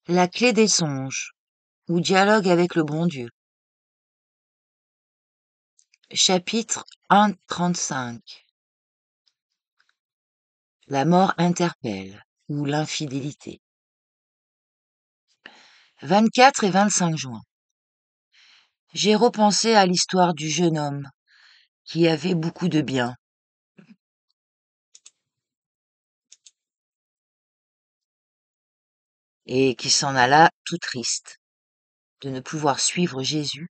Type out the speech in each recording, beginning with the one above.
La clé des songes, ou dialogue avec le bon Dieu. Chapitre 1:35. La mort interpelle, ou l'infidélité. 24 et 25 juin. J'ai repensé à l'histoire du jeune homme, qui avait beaucoup de bien. Et qui s'en alla tout triste, de ne pouvoir suivre Jésus,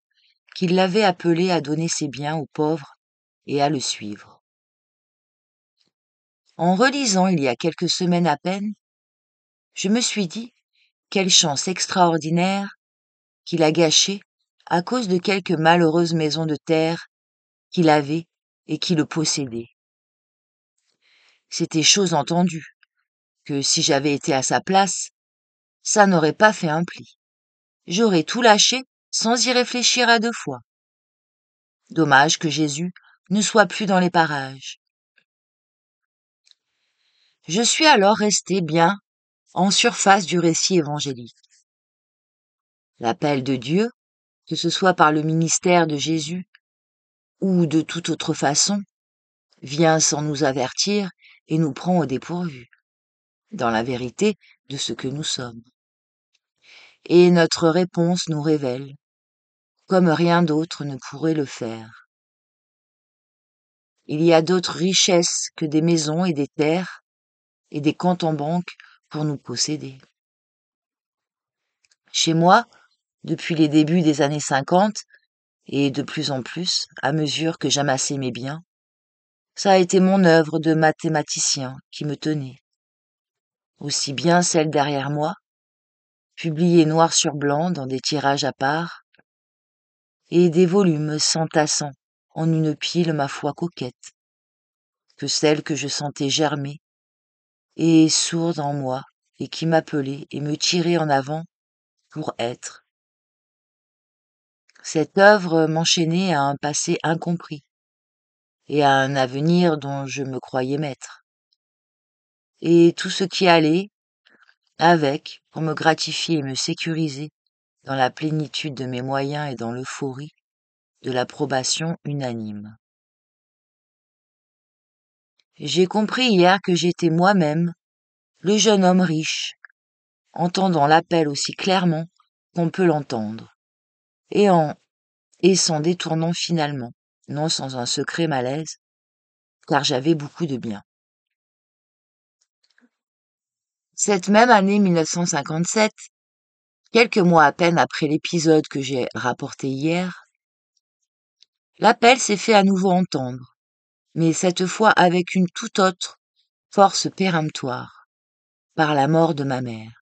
qui l'avait appelé à donner ses biens aux pauvres et à le suivre. En relisant il y a quelques semaines à peine, je me suis dit, quelle chance extraordinaire qu'il a gâchée à cause de quelques malheureuses maisons de terre qu'il avait et qui le possédaient. C'était chose entendue, que si j'avais été à sa place, ça n'aurait pas fait un pli. J'aurais tout lâché sans y réfléchir à deux fois. Dommage que Jésus ne soit plus dans les parages. Je suis alors resté bien en surface du récit évangélique. L'appel de Dieu, que ce soit par le ministère de Jésus ou de toute autre façon, vient sans nous avertir et nous prend au dépourvu, dans la vérité de ce que nous sommes. Et notre réponse nous révèle, comme rien d'autre ne pourrait le faire. Il y a d'autres richesses que des maisons et des terres et des comptes en banque pour nous posséder. Chez moi, depuis les débuts des années 50, et de plus en plus, à mesure que j'amassais mes biens, ça a été mon œuvre de mathématicien qui me tenait. Aussi bien celle derrière moi, publiée noir sur blanc dans des tirages à part, et des volumes s'entassant en une pile ma foi coquette, que celle que je sentais germer, et sourde en moi, et qui m'appelait et me tirait en avant pour être. Cette œuvre m'enchaînait à un passé incompris, et à un avenir dont je me croyais maître. Et tout ce qui allait, avec, pour me gratifier et me sécuriser, dans la plénitude de mes moyens et dans l'euphorie de l'approbation unanime. J'ai compris hier que j'étais moi-même le jeune homme riche, entendant l'appel aussi clairement qu'on peut l'entendre, et s'en détournant finalement, non sans un secret malaise, car j'avais beaucoup de biens. Cette même année 1957, quelques mois à peine après l'épisode que j'ai rapporté hier, l'appel s'est fait à nouveau entendre, mais cette fois avec une toute autre force péremptoire, par la mort de ma mère.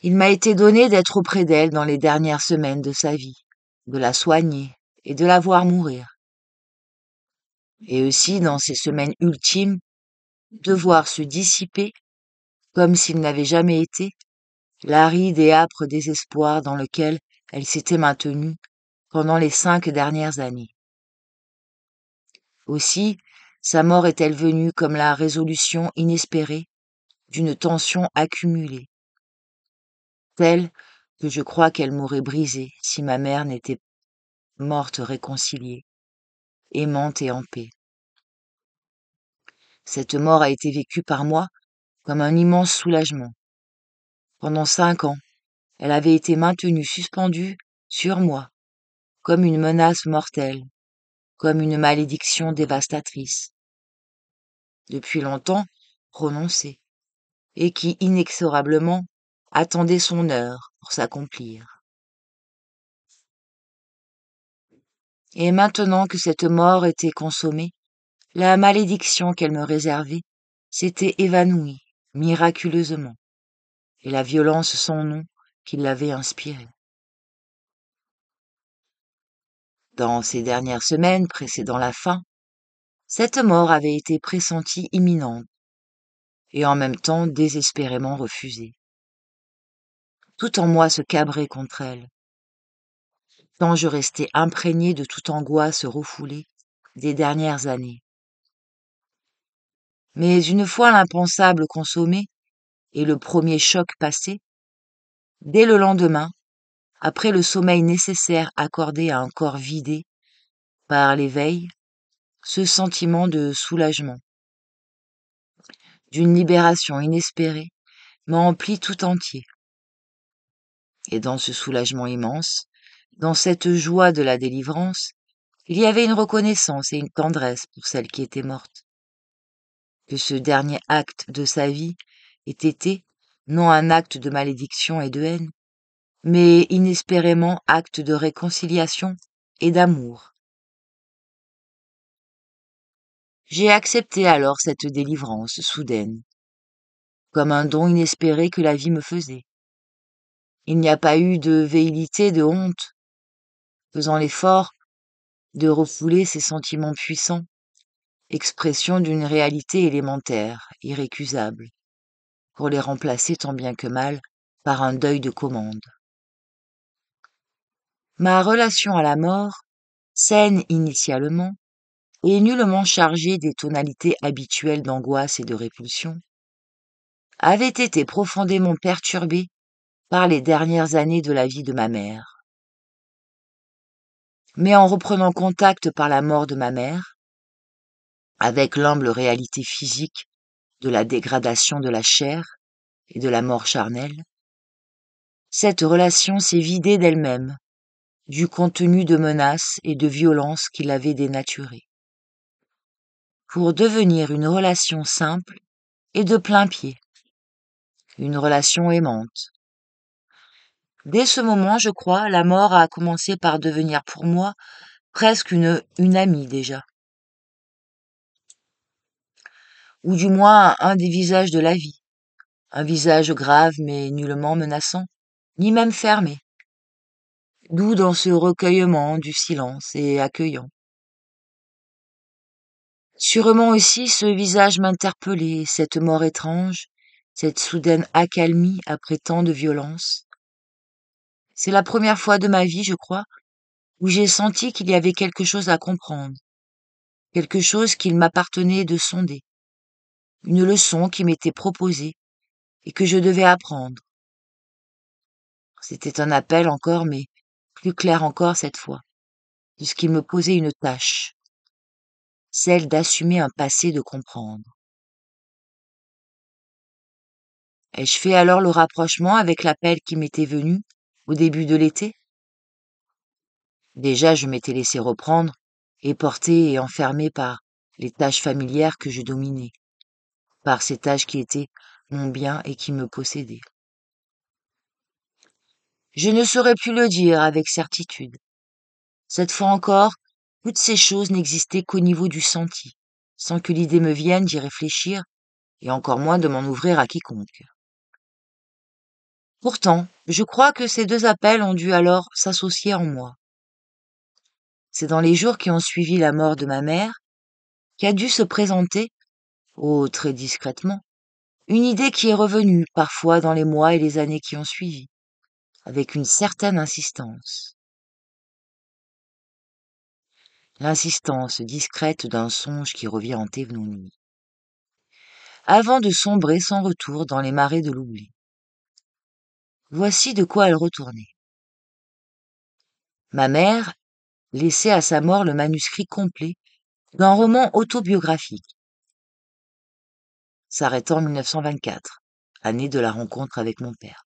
Il m'a été donné d'être auprès d'elle dans les dernières semaines de sa vie, de la soigner et de la voir mourir. Et aussi, dans ces semaines ultimes, de voir se dissiper, comme s'il n'avait jamais été, l'aride et âpre désespoir dans lequel elle s'était maintenue pendant les 5 dernières années. Aussi, sa mort est-elle venue comme la résolution inespérée d'une tension accumulée, telle que je crois qu'elle m'aurait brisée si ma mère n'était morte réconciliée, aimante et en paix. Cette mort a été vécue par moi comme un immense soulagement. Pendant 5 ans, elle avait été maintenue suspendue sur moi, comme une menace mortelle, comme une malédiction dévastatrice. Depuis longtemps, prononcée, et qui inexorablement attendait son heure pour s'accomplir. Et maintenant que cette mort était consommée, la malédiction qu'elle me réservait s'était évanouie miraculeusement, et la violence sans nom qui l'avait inspirée. Dans ces dernières semaines précédant la fin, cette mort avait été pressentie imminente, et en même temps désespérément refusée. Tout en moi se cabrait contre elle, tant je restais imprégné de toute angoisse refoulée des dernières années. Mais une fois l'impensable consommé, et le premier choc passé, dès le lendemain, après le sommeil nécessaire accordé à un corps vidé par l'éveil, ce sentiment de soulagement, d'une libération inespérée, me remplit tout entier. Et dans ce soulagement immense, dans cette joie de la délivrance, il y avait une reconnaissance et une tendresse pour celle qui était morte. Que ce dernier acte de sa vie ait été, non un acte de malédiction et de haine, mais inespérément acte de réconciliation et d'amour. J'ai accepté alors cette délivrance soudaine, comme un don inespéré que la vie me faisait. Il n'y a pas eu de velléité, de honte, faisant l'effort de refouler ces sentiments puissants, expression d'une réalité élémentaire, irrécusable, pour les remplacer tant bien que mal par un deuil de commande. Ma relation à la mort, saine initialement, et nullement chargée des tonalités habituelles d'angoisse et de répulsion, avait été profondément perturbée par les dernières années de la vie de ma mère. Mais en reprenant contact par la mort de ma mère, avec l'humble réalité physique de la dégradation de la chair et de la mort charnelle, cette relation s'est vidée d'elle-même, du contenu de menaces et de violences qui l'avaient dénaturée, pour devenir une relation simple et de plein pied, une relation aimante. Dès ce moment, je crois, la mort a commencé par devenir pour moi presque une amie déjà, ou du moins un des visages de la vie, un visage grave mais nullement menaçant, ni même fermé, doux dans ce recueillement du silence et accueillant. Sûrement aussi ce visage m'interpellait, cette mort étrange, cette soudaine accalmie après tant de violence. C'est la première fois de ma vie, je crois, où j'ai senti qu'il y avait quelque chose à comprendre, quelque chose qu'il m'appartenait de sonder, une leçon qui m'était proposée et que je devais apprendre. C'était un appel encore, mais plus clair encore cette fois, puisqu'il me posait une tâche, celle d'assumer un passé de comprendre. Ai-je fait alors le rapprochement avec l'appel qui m'était venu au début de l'été? Déjà, je m'étais laissé reprendre et porter et enfermer par les tâches familières que je dominais, par ces tâches qui étaient mon bien et qui me possédaient. Je ne saurais plus le dire avec certitude. Cette fois encore, toutes ces choses n'existaient qu'au niveau du senti, sans que l'idée me vienne d'y réfléchir, et encore moins de m'en ouvrir à quiconque. Pourtant, je crois que ces deux appels ont dû alors s'associer en moi. C'est dans les jours qui ont suivi la mort de ma mère qu'a dû se présenter, oh très discrètement, une idée qui est revenue parfois dans les mois et les années qui ont suivi, avec une certaine insistance. L'insistance discrète d'un songe qui revient hanter nos nuits, avant de sombrer sans retour dans les marais de l'oubli. Voici de quoi elle retournait. Ma mère laissait à sa mort le manuscrit complet d'un roman autobiographique, s'arrêtant en 1924, année de la rencontre avec mon père,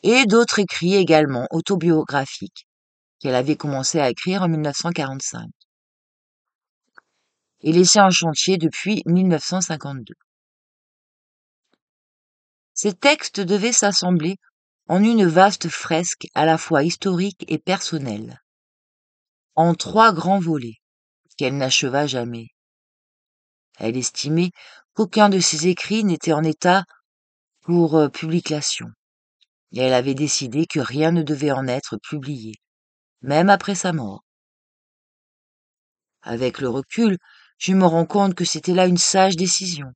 et d'autres écrits également autobiographiques qu'elle avait commencé à écrire en 1945 et laissé en chantier depuis 1952. Ces textes devaient s'assembler en une vaste fresque à la fois historique et personnelle, en 3 grands volets, qu'elle n'acheva jamais. Elle estimait qu'aucun de ses écrits n'était en état pour publication, et elle avait décidé que rien ne devait en être publié, même après sa mort. Avec le recul, je me rends compte que c'était là une sage décision,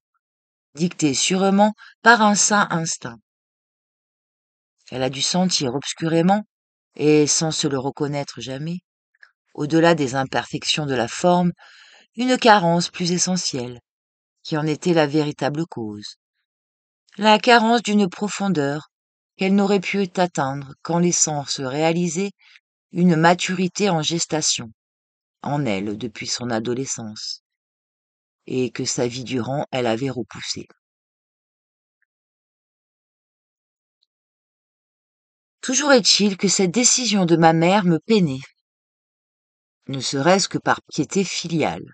dictée sûrement par un saint instinct. Elle a dû sentir obscurément, et sans se le reconnaître jamais, au-delà des imperfections de la forme, une carence plus essentielle, qui en était la véritable cause. la carence d'une profondeur qu'elle n'aurait pu atteindre qu'en laissant se réaliser une maturité en gestation, en elle depuis son adolescence, et que sa vie durant elle avait repoussée. Toujours est-il que cette décision de ma mère me peinait, ne serait-ce que par piété filiale.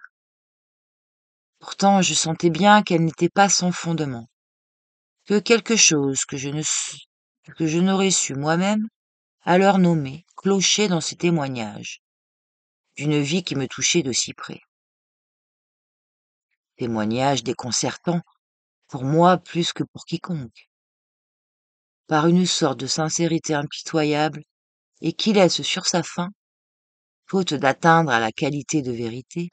Pourtant, je sentais bien qu'elle n'était pas sans fondement, que quelque chose que je n'aurais su moi-même alors nommer clochait dans ces témoignages d'une vie qui me touchait de si près. Témoignages déconcertants, pour moi plus que pour quiconque, par une sorte de sincérité impitoyable et qui laisse sur sa fin, faute d'atteindre à la qualité de vérité,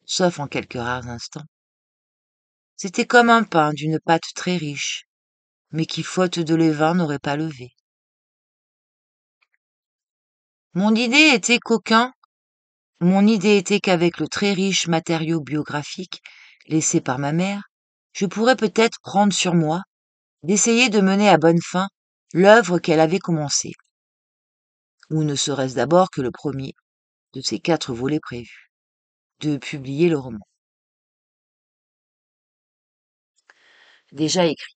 sauf en quelques rares instants. C'était comme un pain d'une pâte très riche, mais qui, faute de levain, n'aurait pas levé. Mon idée était qu'avec le très riche matériau biographique laissé par ma mère, je pourrais peut-être prendre sur moi d'essayer de mener à bonne fin l'œuvre qu'elle avait commencée, ou ne serait-ce d'abord que le premier de ces 4 volets prévus, de publier le roman. Déjà écrit,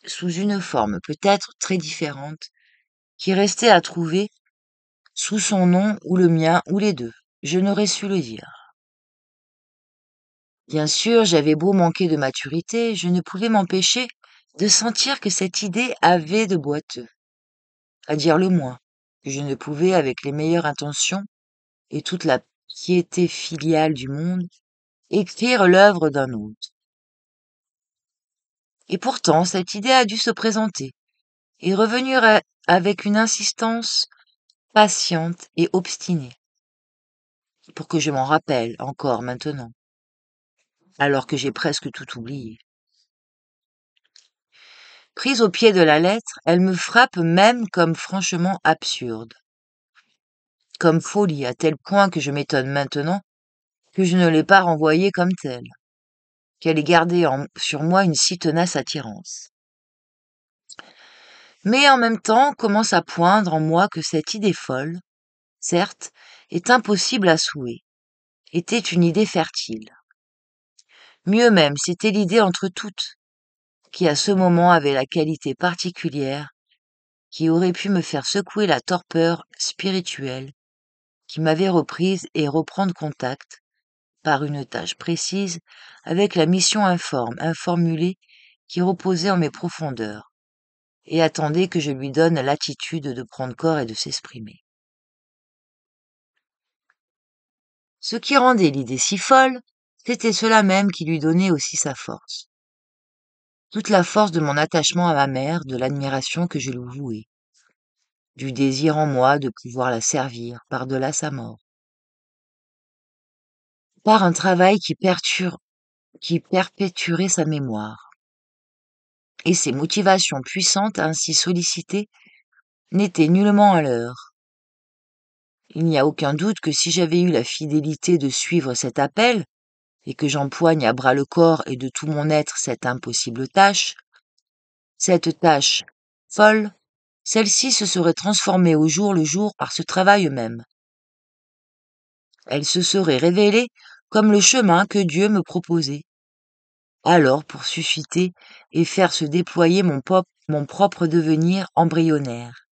sous une forme peut-être très différente, qui restait à trouver sous son nom ou le mien ou les deux, je n'aurais su le dire. Bien sûr, j'avais beau manquer de maturité, je ne pouvais m'empêcher de sentir que cette idée avait de boiteux, à dire le moins, que je ne pouvais, avec les meilleures intentions et toute la piété filiale du monde, écrire l'œuvre d'un autre. Et pourtant, cette idée a dû se présenter et revenir avec une insistance patiente et obstinée, pour que je m'en rappelle encore maintenant, alors que j'ai presque tout oublié. Prise au pied de la lettre, elle me frappe même comme franchement absurde, comme folie, à tel point que je m'étonne maintenant que je ne l'ai pas renvoyée comme telle, qu'elle ait gardé sur moi une si tenace attirance. Mais en même temps commence à poindre en moi que cette idée folle, certes, est impossible à souhait, était une idée fertile. Mieux même, c'était l'idée entre toutes, qui à ce moment avait la qualité particulière qui aurait pu me faire secouer la torpeur spirituelle qui m'avait reprise et reprendre contact, par une tâche précise, avec la mission informulée, qui reposait en mes profondeurs, et attendait que je lui donne l'attitude de prendre corps et de s'exprimer. Ce qui rendait l'idée si folle, c'était cela même qui lui donnait aussi sa force. Toute la force de mon attachement à ma mère, de l'admiration que je lui vouais, du désir en moi de pouvoir la servir par-delà sa mort. Par un travail qui perpétuerait sa mémoire. Et ces motivations puissantes ainsi sollicitées n'étaient nullement à l'heure. Il n'y a aucun doute que si j'avais eu la fidélité de suivre cet appel, et que j'empoigne à bras le corps et de tout mon être cette impossible tâche, cette tâche folle, celle-ci se serait transformée au jour le jour par ce travail même. Elle se serait révélée comme le chemin que Dieu me proposait. Alors, pour susciter et faire se déployer mon propre devenir embryonnaire,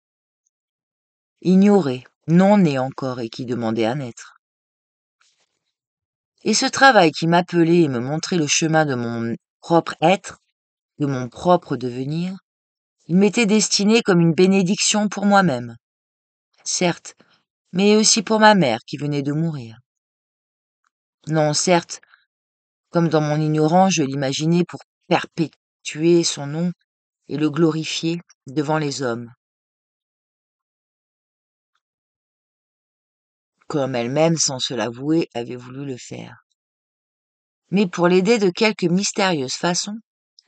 ignoré, non né encore et qui demandait à naître. Et ce travail qui m'appelait et me montrait le chemin de mon propre être, de mon propre devenir, il m'était destiné comme une bénédiction pour moi-même, certes, mais aussi pour ma mère qui venait de mourir. Non, certes, comme dans mon ignorance je l'imaginais pour perpétuer son nom et le glorifier devant les hommes, comme elle-même, sans se l'avouer, avait voulu le faire. Mais pour l'aider de quelque mystérieuse façon,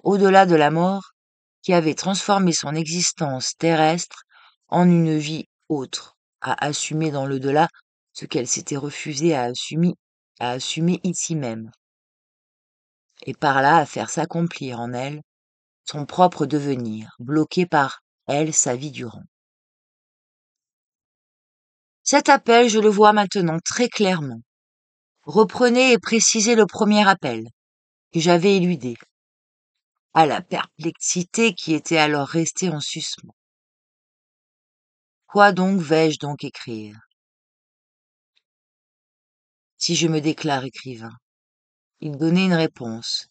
au-delà de la mort, qui avait transformé son existence terrestre en une vie autre, à assumer dans l'au-delà ce qu'elle s'était refusée à assumer ici même, et par là à faire s'accomplir en elle son propre devenir, bloqué par elle sa vie durant. Cet appel, je le vois maintenant très clairement. Reprenez et précisez le premier appel, que j'avais éludé, à la perplexité qui était alors restée en suspens. Quoi donc vais-je donc écrire? Si je me déclare écrivain. Il donnait une réponse.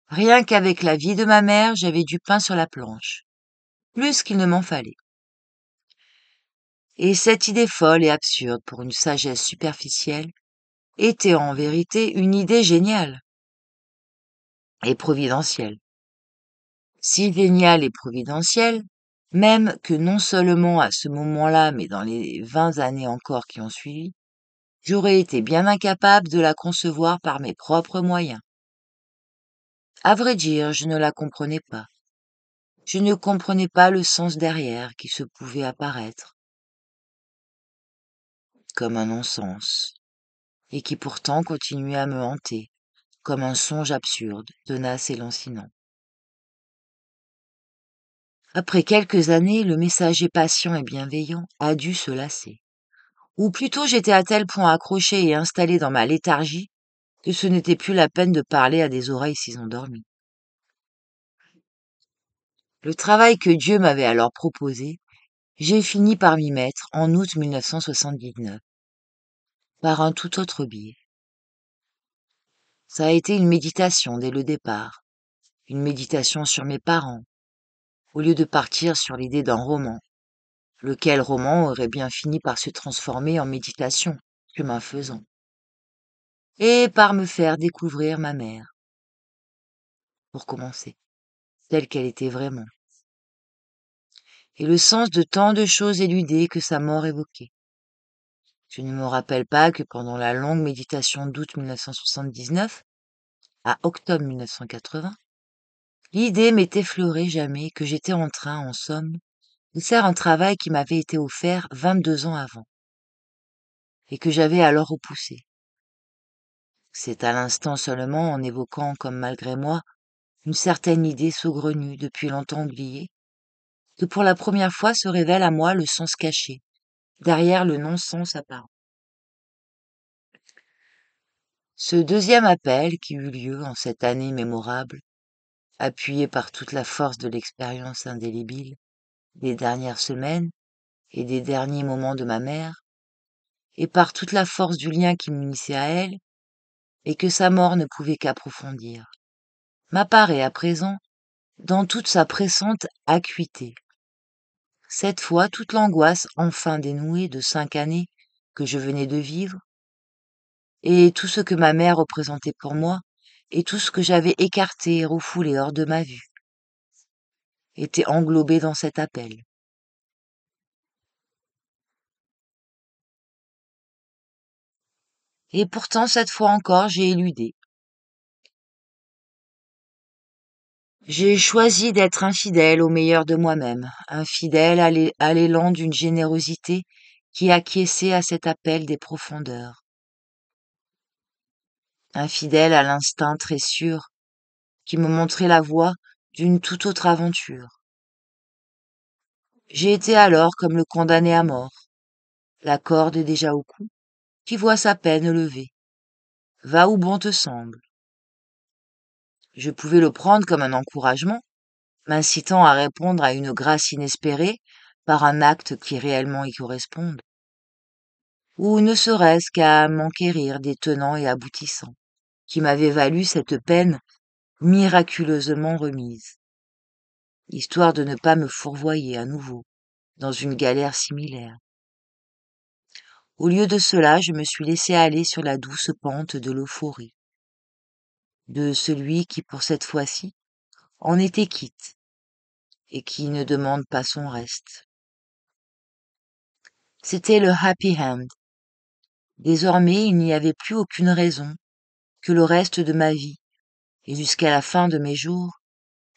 Rien qu'avec la vie de ma mère, j'avais du pain sur la planche, plus qu'il ne m'en fallait. Et cette idée folle et absurde pour une sagesse superficielle était en vérité une idée géniale et providentielle. Si géniale et providentielle, même que non seulement à ce moment-là, mais dans les 20 années encore qui ont suivi, j'aurais été bien incapable de la concevoir par mes propres moyens. À vrai dire, je ne la comprenais pas. Je ne comprenais pas le sens derrière qui se pouvait apparaître comme un non-sens, et qui pourtant continuait à me hanter, comme un songe absurde, tenace et lancinant. Après quelques années, le messager patient et bienveillant a dû se lasser. Ou plutôt j'étais à tel point accroché et installé dans ma léthargie que ce n'était plus la peine de parler à des oreilles si endormies. Le travail que Dieu m'avait alors proposé, j'ai fini par m'y mettre en août 1979, par un tout autre biais. Ça a été une méditation dès le départ, une méditation sur mes parents, au lieu de partir sur l'idée d'un roman, lequel roman aurait bien fini par se transformer en méditation, chemin faisant, et par me faire découvrir ma mère, pour commencer, telle qu'elle était vraiment, et le sens de tant de choses éludées que sa mort évoquait. Je ne me rappelle pas que pendant la longue méditation d'août 1979 à octobre 1980, l'idée m'ait effleuré jamais que j'étais en train, en somme, de faire un travail qui m'avait été offert 22 ans avant, et que j'avais alors repoussé. C'est à l'instant seulement, en évoquant comme malgré moi une certaine idée saugrenue depuis longtemps oubliée, que pour la première fois se révèle à moi le sens caché, derrière le non-sens apparent. Ce deuxième appel qui eut lieu en cette année mémorable, appuyé par toute la force de l'expérience indélébile des dernières semaines et des derniers moments de ma mère, et par toute la force du lien qui m'unissait à elle, et que sa mort ne pouvait qu'approfondir, m'apparaît à présent dans toute sa pressante acuité. Cette fois, toute l'angoisse enfin dénouée de 5 années que je venais de vivre, et tout ce que ma mère représentait pour moi, et tout ce que j'avais écarté et refoulé hors de ma vue, était englobé dans cet appel. Et pourtant, cette fois encore, j'ai éludé. J'ai choisi d'être infidèle au meilleur de moi-même, infidèle à l'élan d'une générosité qui acquiesçait à cet appel des profondeurs, infidèle à l'instinct très sûr qui me montrait la voie d'une toute autre aventure. J'ai été alors comme le condamné à mort, la corde est déjà au cou, qui voit sa peine levée. Va où bon te semble. Je pouvais le prendre comme un encouragement, m'incitant à répondre à une grâce inespérée par un acte qui réellement y corresponde, ou ne serait-ce qu'à m'enquérir des tenants et aboutissants, qui m'avaient valu cette peine miraculeusement remise, histoire de ne pas me fourvoyer à nouveau dans une galère similaire. Au lieu de cela, je me suis laissé aller sur la douce pente de l'euphorie, de celui qui, pour cette fois-ci, en était quitte, et qui ne demande pas son reste. C'était le happy end. Désormais, il n'y avait plus aucune raison que le reste de ma vie, et jusqu'à la fin de mes jours,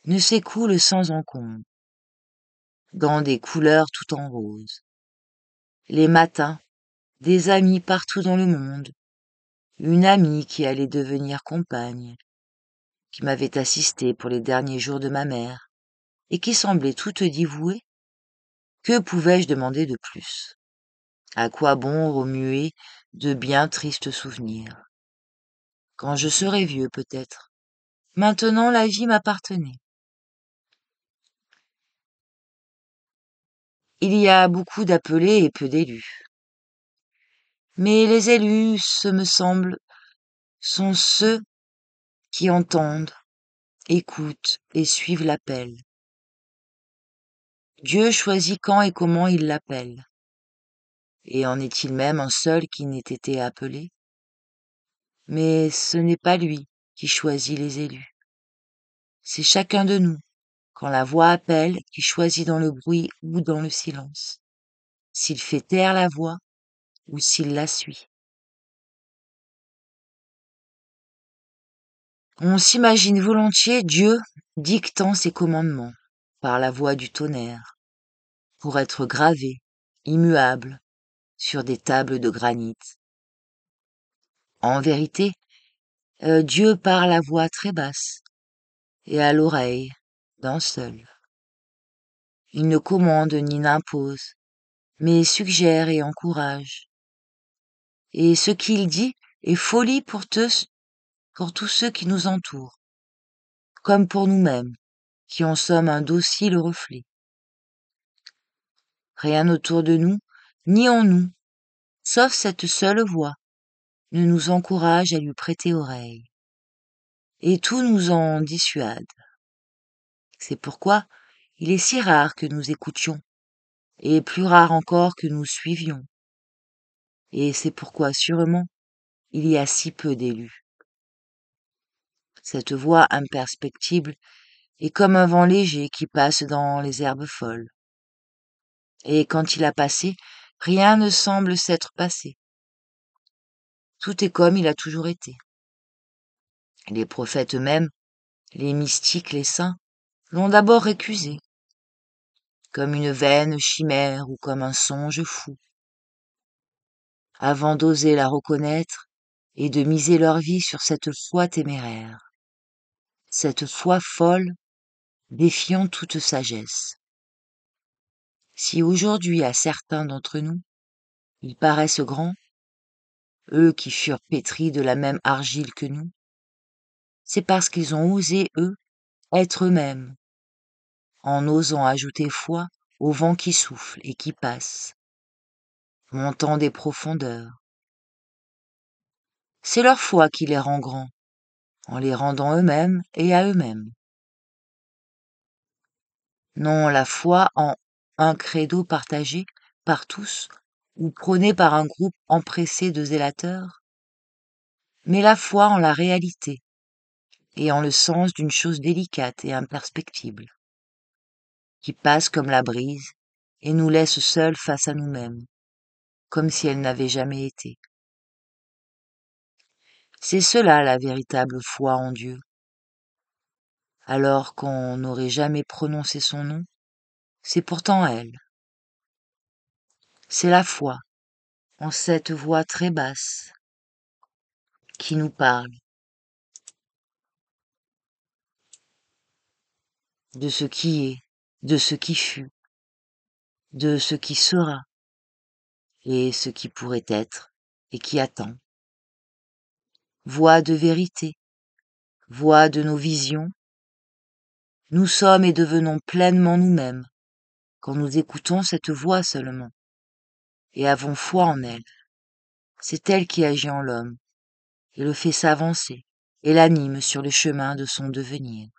ne s'écoule sans encombre, dans des couleurs tout en rose. Les matins, des amis partout dans le monde, une amie qui allait devenir compagne, qui m'avait assisté pour les derniers jours de ma mère, et qui semblait toute dévouée, que pouvais-je demander de plus? À quoi bon remuer de bien tristes souvenirs? Quand je serai vieux, peut-être. Maintenant, la vie m'appartenait. Il y a beaucoup d'appelés et peu d'élus. Mais les élus, ce me semble, sont ceux qui entendent, écoutent et suivent l'appel. Dieu choisit quand et comment il l'appelle. Et en est-il même un seul qui n'ait été appelé? Mais ce n'est pas lui qui choisit les élus. C'est chacun de nous, quand la voix appelle, qui choisit dans le bruit ou dans le silence, s'il fait taire la voix ou s'il la suit. On s'imagine volontiers Dieu dictant ses commandements par la voix du tonnerre, pour être gravé, immuable, sur des tables de granit. En vérité, Dieu parle à voix très basse et à l'oreille d'un seul. Il ne commande ni n'impose, mais suggère et encourage. Et ce qu'il dit est folie pour tous ceux qui nous entourent, comme pour nous-mêmes, qui en sommes un docile reflet. Rien autour de nous, ni en nous, sauf cette seule voix, ne nous encourage à lui prêter oreille. Et tout nous en dissuade. C'est pourquoi il est si rare que nous écoutions, et plus rare encore que nous suivions. Et c'est pourquoi sûrement il y a si peu d'élus. Cette voix imperspectible est comme un vent léger qui passe dans les herbes folles. Et quand il a passé, rien ne semble s'être passé. Tout est comme il a toujours été. Les prophètes eux-mêmes, les mystiques, les saints, l'ont d'abord récusé, comme une vaine chimère ou comme un songe fou, avant d'oser la reconnaître et de miser leur vie sur cette foi téméraire, cette foi folle, défiant toute sagesse. Si aujourd'hui à certains d'entre nous, ils paraissent grands, eux qui furent pétris de la même argile que nous, c'est parce qu'ils ont osé, eux, être eux-mêmes, en osant ajouter foi au vent qui souffle et qui passe, montant des profondeurs. C'est leur foi qui les rend grands, en les rendant eux-mêmes et à eux-mêmes. Non la foi en un credo partagé par tous ou prôné par un groupe empressé de zélateurs, mais la foi en la réalité et en le sens d'une chose délicate et imperceptible, qui passe comme la brise et nous laisse seuls face à nous-mêmes, comme si elle n'avait jamais été. C'est cela la véritable foi en Dieu. Alors qu'on n'aurait jamais prononcé son nom, c'est pourtant elle. C'est la foi, en cette voix très basse, qui nous parle de ce qui est, de ce qui fut, de ce qui sera, et ce qui pourrait être, et qui attend. Voix de vérité, voix de nos visions, nous sommes et devenons pleinement nous-mêmes, quand nous écoutons cette voix seulement, et avons foi en elle. C'est elle qui agit en l'homme, et le fait s'avancer, et l'anime sur le chemin de son devenir.